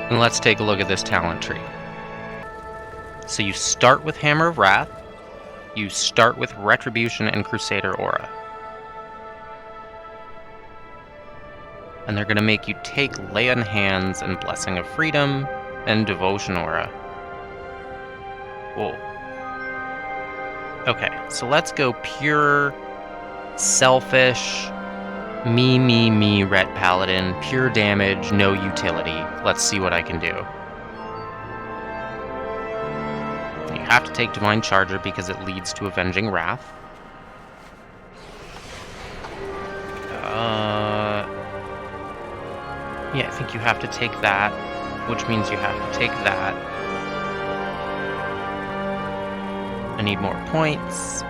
And let's take a look at this talent tree. So you start with Hammer of Wrath, you start with Retribution and Crusader Aura. And they're going to make you take Lay on Hands and Blessing of Freedom and Devotion Aura. Whoa. Okay, so let's go pure, selfish, me, Ret Paladin, pure damage, no utility. Let's see what I can do. You have to take Divine Charger because it leads to Avenging Wrath. Yeah, I think you have to take that, which means you have to take that. I need more points.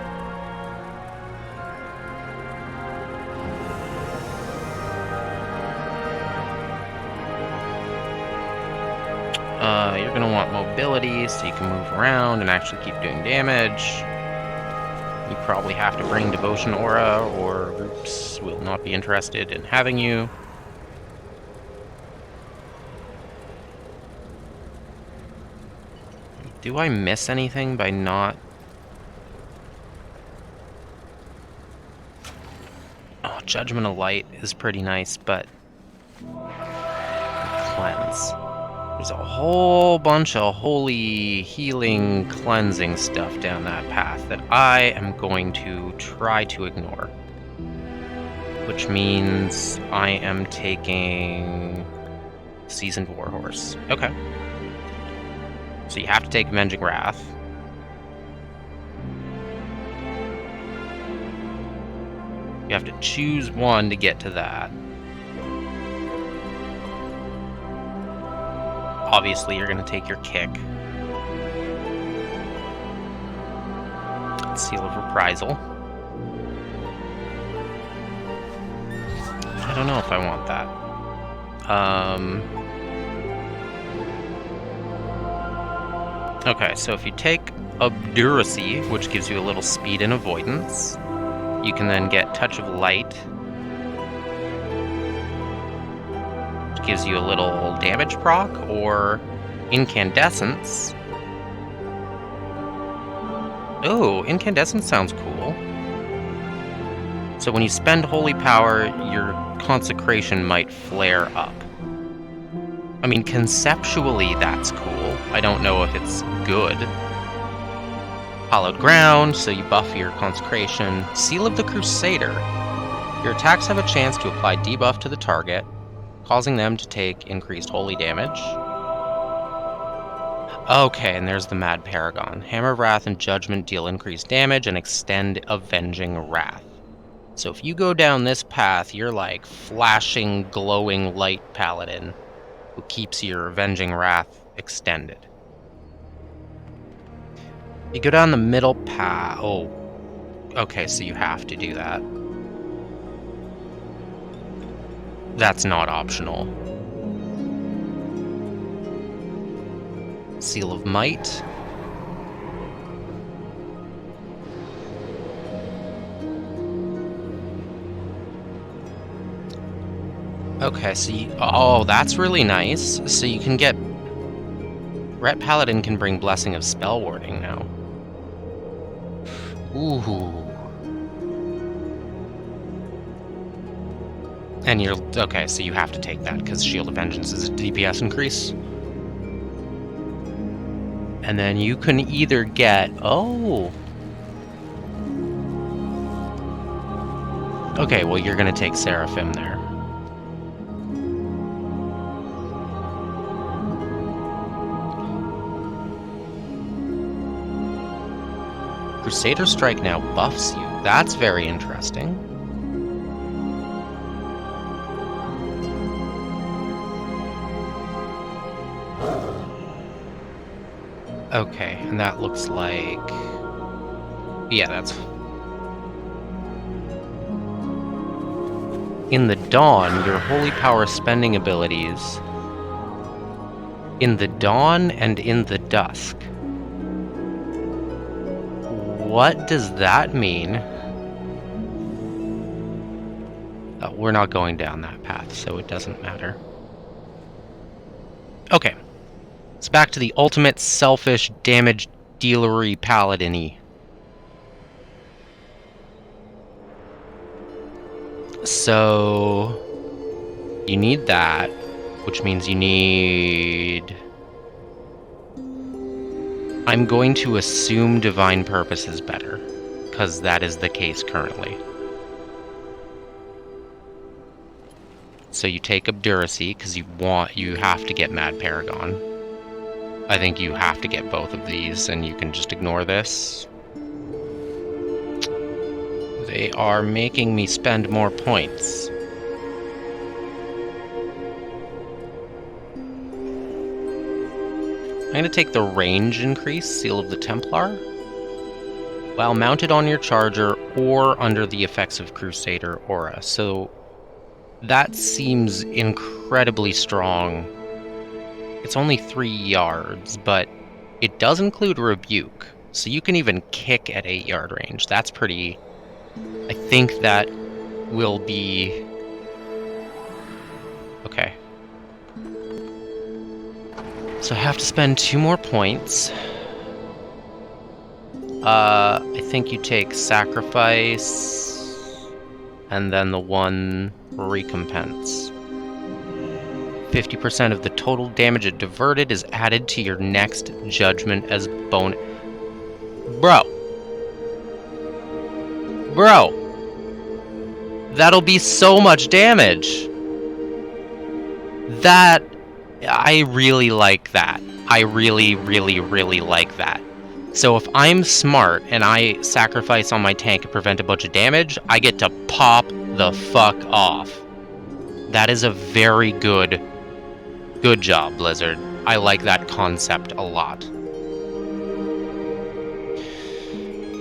You're going to want mobility so you can move around and actually keep doing damage. You probably have to bring Devotion Aura, or groups will not be interested in having you. Do I miss anything by not... Oh, Judgment of Light is pretty nice, but... Cleanse. There's a whole bunch of holy, healing, cleansing stuff down that path that I am going to try to ignore. Which means I am taking Seasoned Warhorse. Okay. So you have to take Avenging Wrath. You have to choose one to get to that. Obviously, you're going to take your kick. Seal of Reprisal. I don't know if I want that. Okay, so if you take Obduracy, which gives you a little speed and avoidance, you can then get Touch of Light, which gives you a little damage proc, or Incandescence. Oh, Incandescence sounds cool. So when you spend Holy Power, your Consecration might flare up. I mean, conceptually, that's cool. I don't know if it's good. Hallowed Ground, so you buff your Consecration. Seal of the Crusader. Your attacks have a chance to apply debuff to the target, causing them to take increased holy damage. Okay, and there's the Mad Paragon. Hammer of Wrath and Judgment deal increased damage and extend Avenging Wrath. So if you go down this path, you're like flashing, glowing light paladin who keeps your Avenging Wrath extended. You go down the middle path. Oh, okay, so you have to do that. That's not optional. Seal of Might. Okay, so oh, that's really nice. So you can get... Ret Paladin can bring Blessing of Spell Warding now. Ooh. And you're... Okay, so you have to take that, because Shield of Vengeance is a DPS increase. And then you can either get... Oh! Okay, well, you're gonna take Seraphim there. Crusader Strike now buffs you. That's very interesting. Okay, and that looks like... Yeah, that's... In the Dawn, your Holy Power spending abilities... In the Dawn and in the Dusk. What does that mean? We're not going down that path, so it doesn't matter. Okay. It's back to the ultimate selfish damage dealery paladin-y. So you need that, which means you need... I'm going to assume Divine Purpose is better, because that is the case currently. So you take Obduracy, because you have to get Mad Paragon. I think you have to get both of these, and you can just ignore this. They are making me spend more points. I'm going to take the range increase, Seal of the Templar, while mounted on your charger or under the effects of Crusader Aura. So that seems incredibly strong. It's only 3 yards, but it does include Rebuke, so you can even kick at 8-yard range. That's pretty... I think that will be... Okay. So I have to spend 2 more points. I think you take Sacrifice, and then the 1 recompense. 50% of the total damage it diverted is added to your next judgment as bonus. Bro. That'll be so much damage. That... I really like that. I really, really, really like that. So if I'm smart and I sacrifice on my tank and prevent a bunch of damage, I get to pop the fuck off. That is a very good job, Blizzard. I like that concept a lot.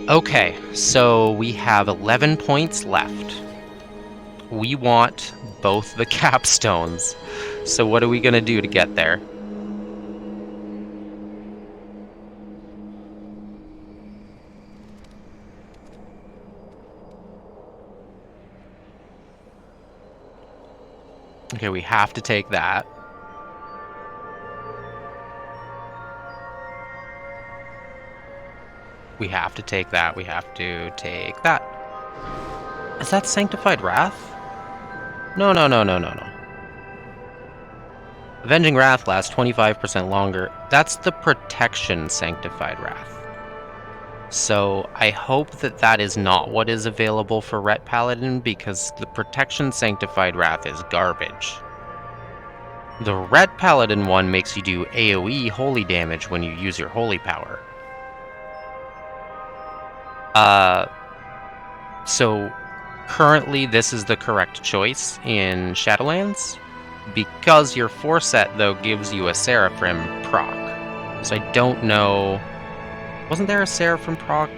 Okay, so we have 11 points left. We want both the capstones. So what are we gonna do to get there? Okay, we have to take that. We have to take that. We have to take that. Is that Sanctified Wrath? No. Avenging Wrath lasts 25% longer. That's the Protection Sanctified Wrath. So I hope that that is not what is available for Ret Paladin, because the Protection Sanctified Wrath is garbage. The Ret Paladin one makes you do AoE holy damage when you use your holy power. So currently this is the correct choice in Shadowlands, because your 4-set though gives you a Seraphim proc. So I don't know... Wasn't there a Seraphim proc?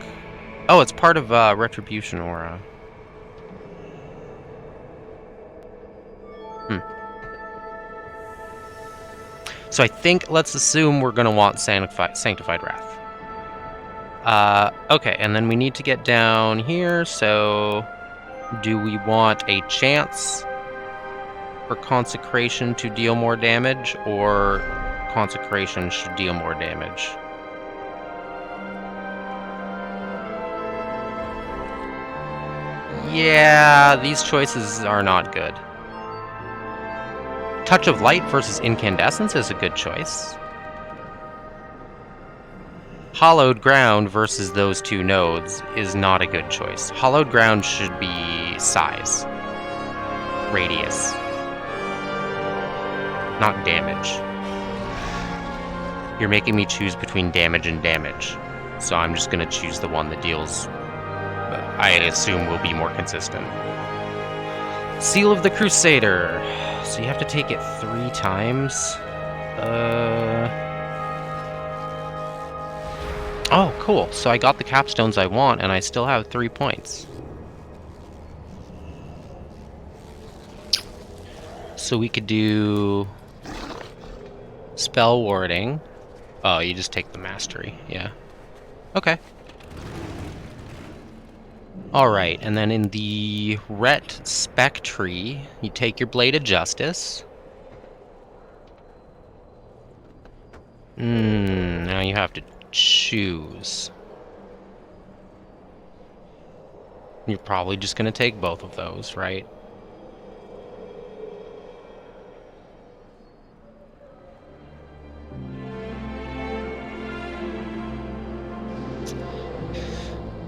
Oh, it's part of Retribution Aura. So I think, let's assume we're going to want Sanctified Wrath. Okay, and then we need to get down here, so... Do we want a chance for Consecration to deal more damage, or Consecration should deal more damage? Yeah, these choices are not good. Touch of Light versus Incandescence is a good choice. Hollowed Ground versus those 2 nodes is not a good choice. Hollowed Ground should be size. Radius. Not damage. You're making me choose between damage and damage. So I'm just going to choose the one that deals... I assume will be more consistent. Seal of the Crusader. So you have to take it 3 times. Oh, cool. So I got the capstones I want, and I still have 3 points. So we could do... Spell Warding. Oh, you just take the Mastery. Yeah. Okay. Alright, and then in the Ret Spec Tree, you take your Blade of Justice. Now you have to choose. You're probably just going to take both of those, right?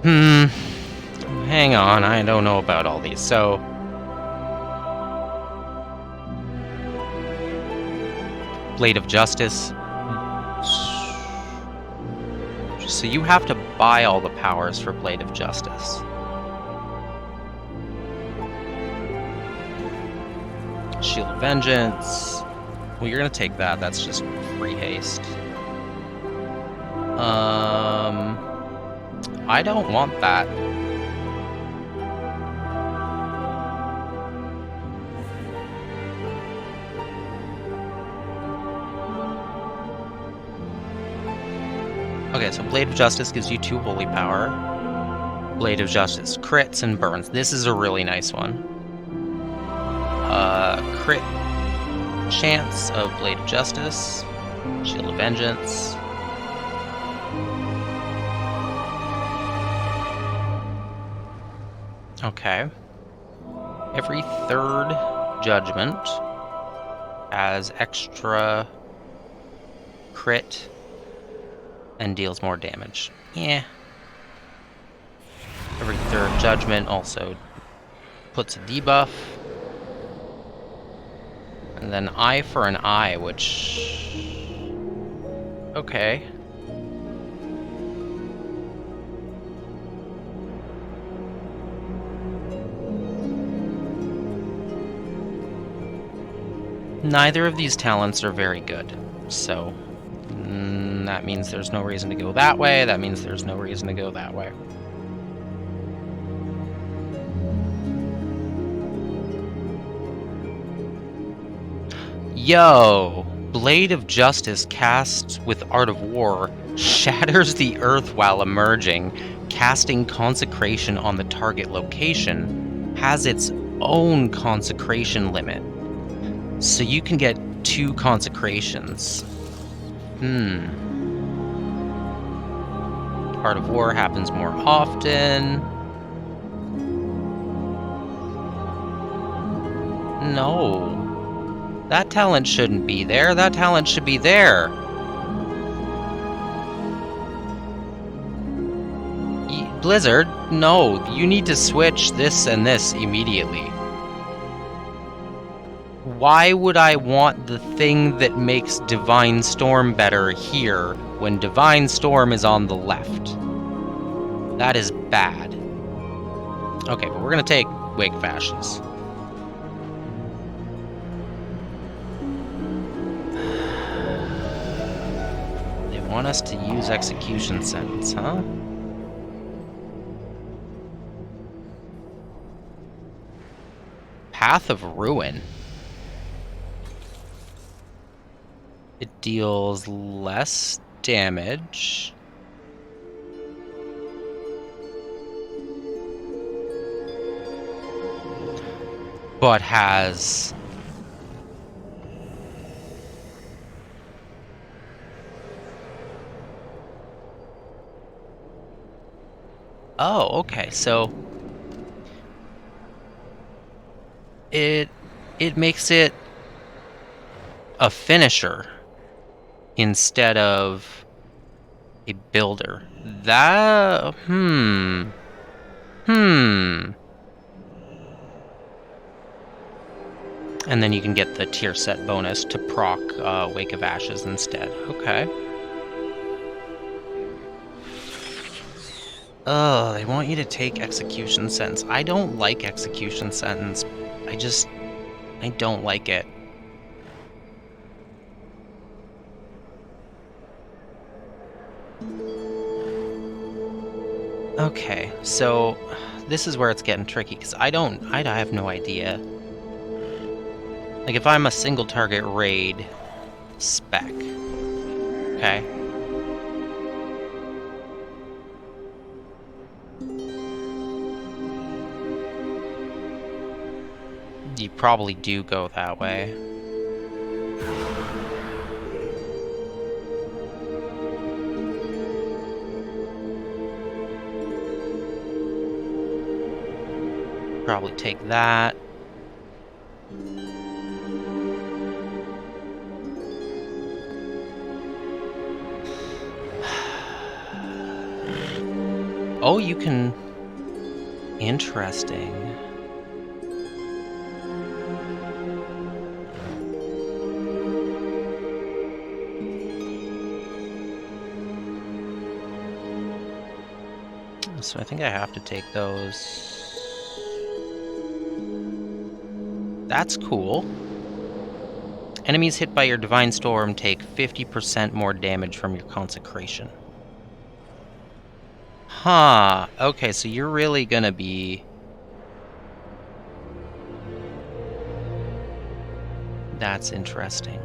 Hang on, I don't know about all these. So, Blade of Justice. So you have to buy all the powers for Blade of Justice. Shield of Vengeance. Well, you're gonna take that. That's just free haste. I don't want that. Okay, so Blade of Justice gives you 2 holy power. Blade of Justice crits and burns. This is a really nice one. Crit chance of Blade of Justice. Shield of Vengeance. Okay. Every 3rd judgment has extra crit and deals more damage. Yeah. Every 3rd judgment also puts a debuff. And then eye for an eye, which... Okay. Neither of these talents are very good, so that means there's no reason to go that way, that means there's no reason to go that way. Yo! Blade of Justice cast with Art of War shatters the earth while emerging, casting consecration on the target location, has its own consecration limit. So you can get 2 consecrations. Art of War happens more often. No. That talent shouldn't be there. That talent should be there. Blizzard, no. You need to switch this and this immediately. Why would I want the thing that makes Divine Storm better here when Divine Storm is on the left? That is bad. Okay, but we're gonna take Wake of Ashes. They want us to use Execution Sentence, huh? Path of Ruin. It deals less damage. But has... Oh, okay, so... It makes it a finisher instead of a builder. That... And then you can get the tier set bonus to proc Wake of Ashes instead. Okay. Oh, they want you to take Execution Sentence. I don't like Execution Sentence. I don't like it. Okay, so this is where it's getting tricky, because I have no idea. Like, if I'm a single target raid spec, okay? You probably do go that way. probably take that. Oh, you can... Interesting. So I think I have to take those. That's cool. Enemies hit by your Divine Storm take 50% more damage from your Consecration. Huh. Okay, so you're really gonna be... That's interesting.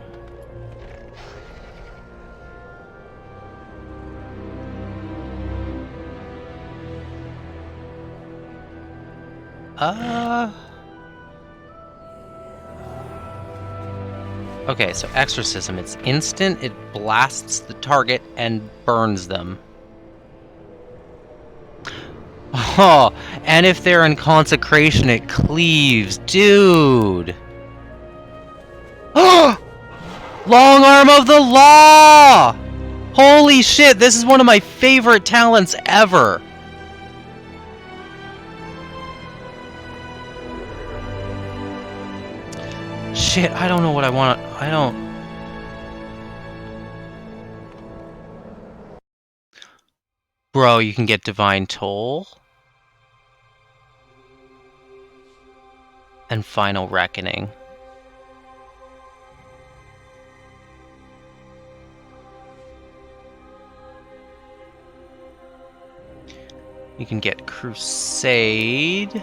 Okay, so Exorcism. It's instant, it blasts the target and burns them. Oh, and if they're in Consecration, it cleaves. Dude! Long Arm of the Law! Holy shit, this is one of my favorite talents ever! Shit, I don't know what I want. I don't... Bro, you can get Divine Toll. And Final Reckoning. You can get Crusade.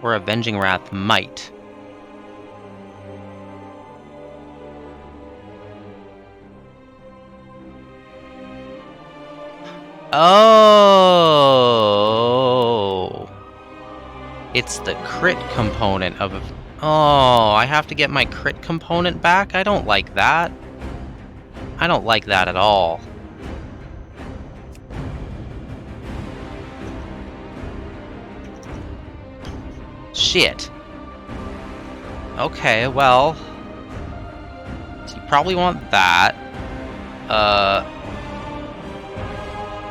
Or Avenging Wrath Might. Oh, it's the crit component of... Oh, I have to get my crit component back? I don't like that. I don't like that at all. Shit. Okay, well... So you probably want that.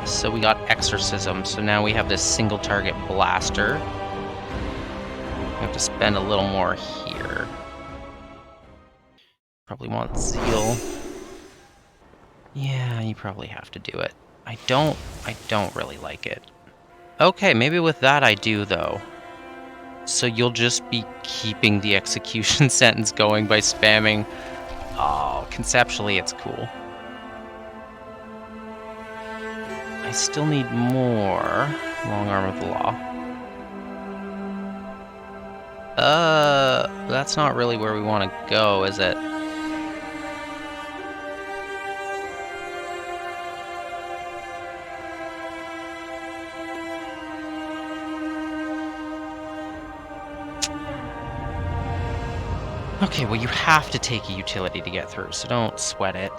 So we got Exorcism, so now we have this single target blaster. We have to spend a little more here. Probably want Zeal. Yeah, you probably have to do it. I don't really like it. Okay, maybe with that I do, though. So you'll just be keeping the execution sentence going by spamming. Oh, conceptually it's cool. I still need more Long Arm of the Law. That's not really where we want to go, is it? Okay, well you have to take a utility to get through, so don't sweat it.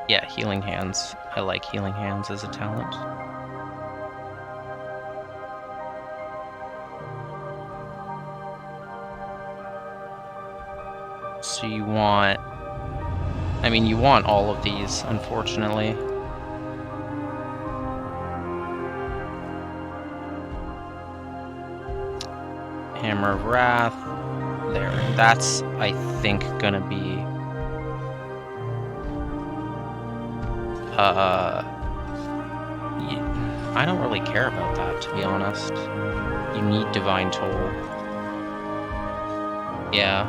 Yeah, Healing Hands. I like Healing Hands as a talent. So you want... I mean, you want all of these, unfortunately. Hammer of Wrath. There. That's, I think, gonna be... I don't really care about that, to be honest. You need Divine Toll. Yeah.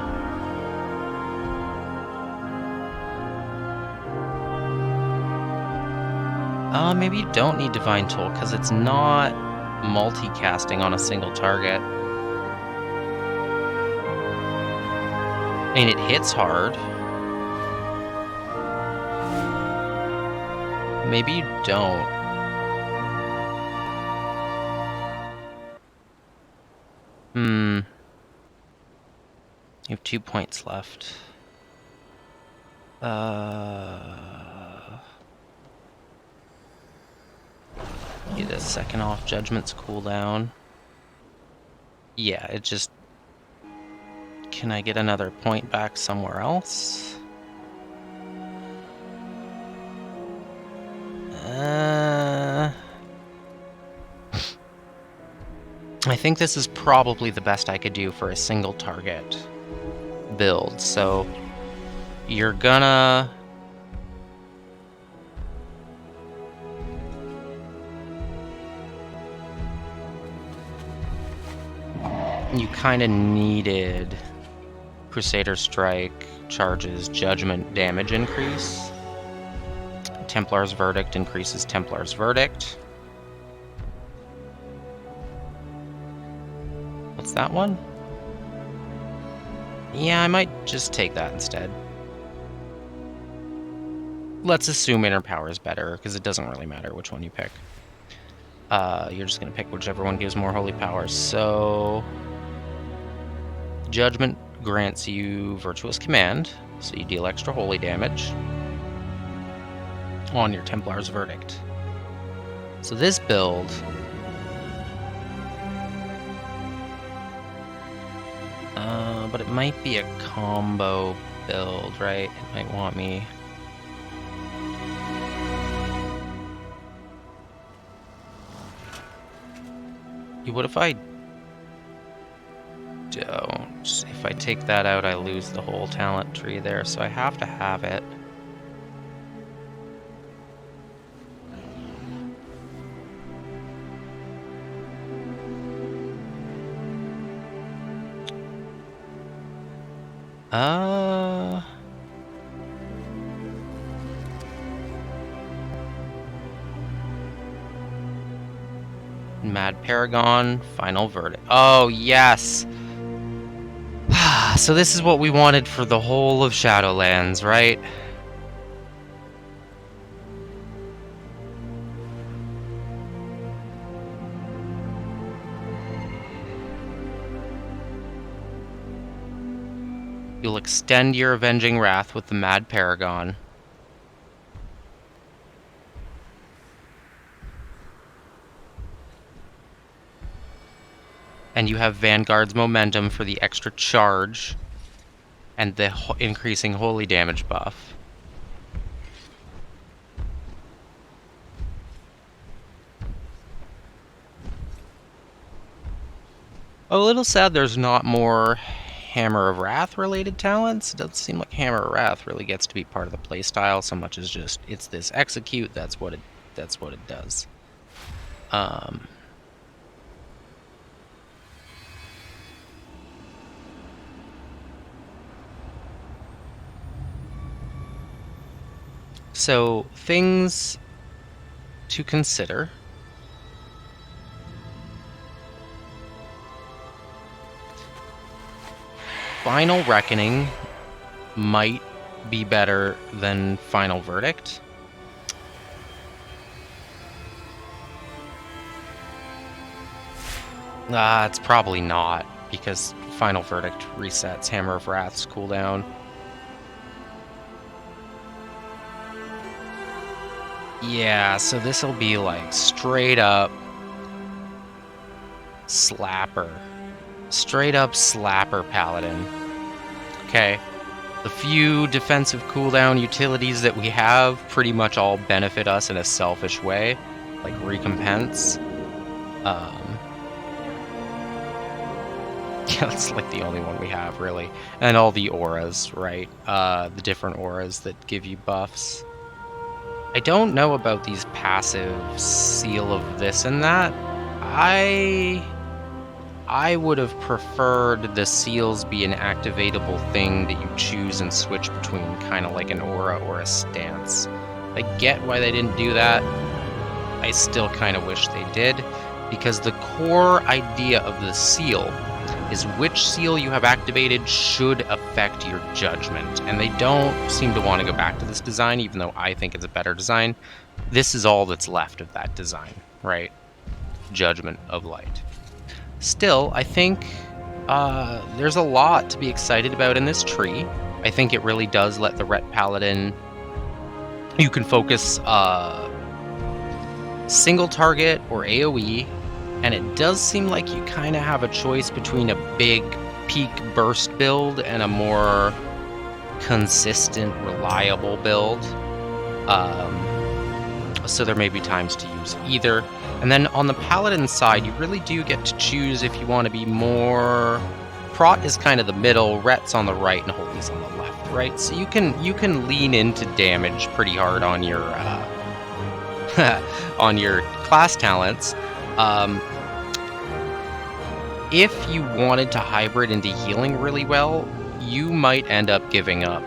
Maybe you don't need Divine Toll, because it's not multicasting on a single target. I mean, it hits hard. Maybe you don't. You have 2 points left. Get a second off Judgment's cooldown. Yeah, it just... Can I get another point back somewhere else? I think this is probably the best I could do for a single target build, so you're gonna... You kind of needed Crusader Strike, charges, Judgment damage increase. Templar's Verdict increases Templar's Verdict. What's that one? Yeah, I might just take that instead. Let's assume Inner Power is better, because it doesn't really matter which one you pick. You're just going to pick whichever one gives more Holy Power. So... Judgment grants you Virtuous Command, so you deal extra holy damage on your Templar's Verdict. So this build... but it might be a combo build, right? It might want me... What if I don't? If I take that out, I lose the whole talent tree there, so I have to have it. Mad Paragon, Final Verdict. Oh, yes! So this is what we wanted for the whole of Shadowlands, right? You'll extend your Avenging Wrath with the Mad Paragon. And you have Vanguard's Momentum for the extra charge and the increasing holy damage buff. A little sad there's not more Hammer of Wrath related talents. It doesn't seem like Hammer of Wrath really gets to be part of the playstyle so much as just it's this execute, that's what it does. So, things to consider. Final Reckoning might be better than Final Verdict. It's probably not, because Final Verdict resets Hammer of Wrath's cooldown. Yeah, so this'll be like straight up slapper. Straight up slapper Paladin. Okay. The few defensive cooldown utilities that we have pretty much all benefit us in a selfish way. Like recompense. Yeah, that's like the only one we have, really. And all the auras, right? The different auras that give you buffs. I don't know about these passive seal of this and that. I would have preferred the seals be an activatable thing that you choose and switch between, kind of like an aura or a stance. I get why they didn't do that. I still kind of wish they did, because the core idea of the seal is which seal you have activated should affect your judgment. And they don't seem to want to go back to this design, even though I think it's a better design. This is all that's left of that design, right? Judgment of Light. Still, I think there's a lot to be excited about in this tree. I think it really does let the Ret Paladin... You can focus single target or AoE, and it does seem like you kind of have a choice between a big peak burst build and a more consistent, reliable build. So there may be times to use either. And then on the Paladin side, you really do get to choose if you want to be more... Prot is kind of the middle, Ret's on the right, and Holy's on the left, right? So you can lean into damage pretty hard on your on your class talents. If you wanted to hybrid into healing really well, you might end up giving up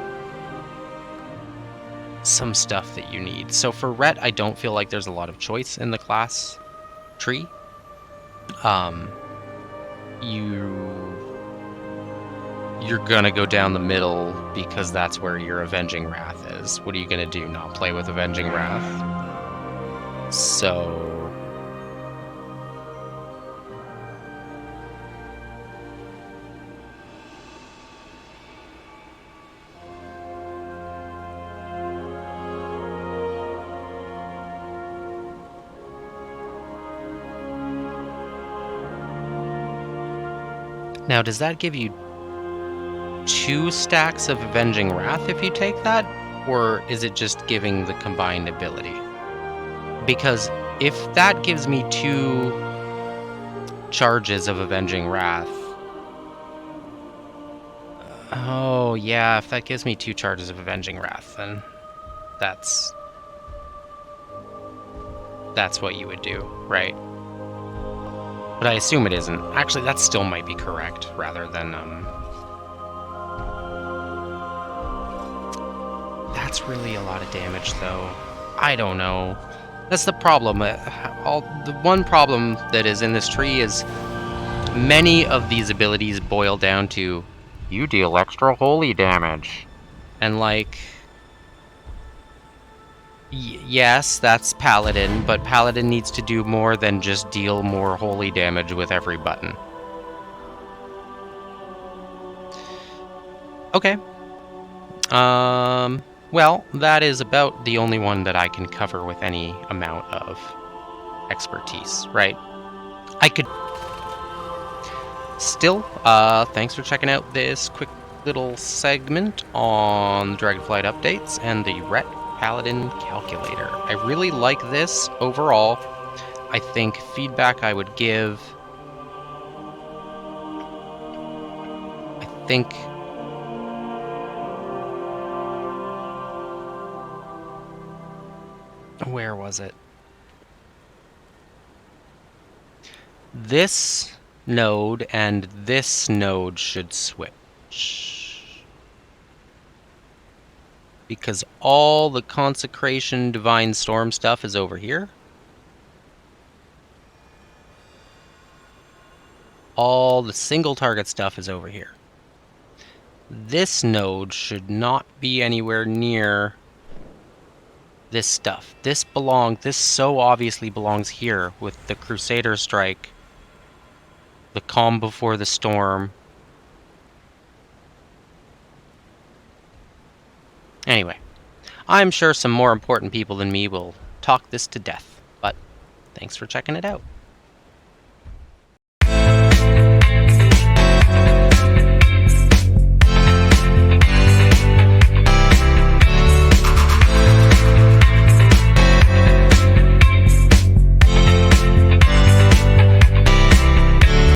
some stuff that you need. So for Ret, I don't feel like there's a lot of choice in the class tree. You're gonna go down the middle because that's where your Avenging Wrath is. What are you gonna do? Not play with Avenging Wrath? So... Now, does that give you 2 stacks of Avenging Wrath if you take that? Or is it just giving the combined ability? Because if that gives me 2 charges of Avenging Wrath... Oh, yeah, if that gives me 2 charges of Avenging Wrath, then that's what you would do, right? But I assume it isn't. Actually, that still might be correct, rather than, That's really a lot of damage, though. I don't know. That's the problem. The one problem that is in this tree is many of these abilities boil down to, you deal extra holy damage. And, like... Yes, that's Paladin, but Paladin needs to do more than just deal more holy damage with every button. Okay. Well, that is about the only one that I can cover with any amount of expertise, right? I could... Still, thanks for checking out this quick little segment on the Dragonflight updates and the Ret Paladin calculator. I really like this overall. I think feedback I would give... Where was it? This node and this node should switch. Because all the Consecration Divine Storm stuff is over here. All the single target stuff is over here. This node should not be anywhere near this stuff. This so obviously belongs here with the Crusader Strike, the Calm Before the Storm. Anyway, I'm sure some more important people than me will talk this to death, but thanks for checking it out.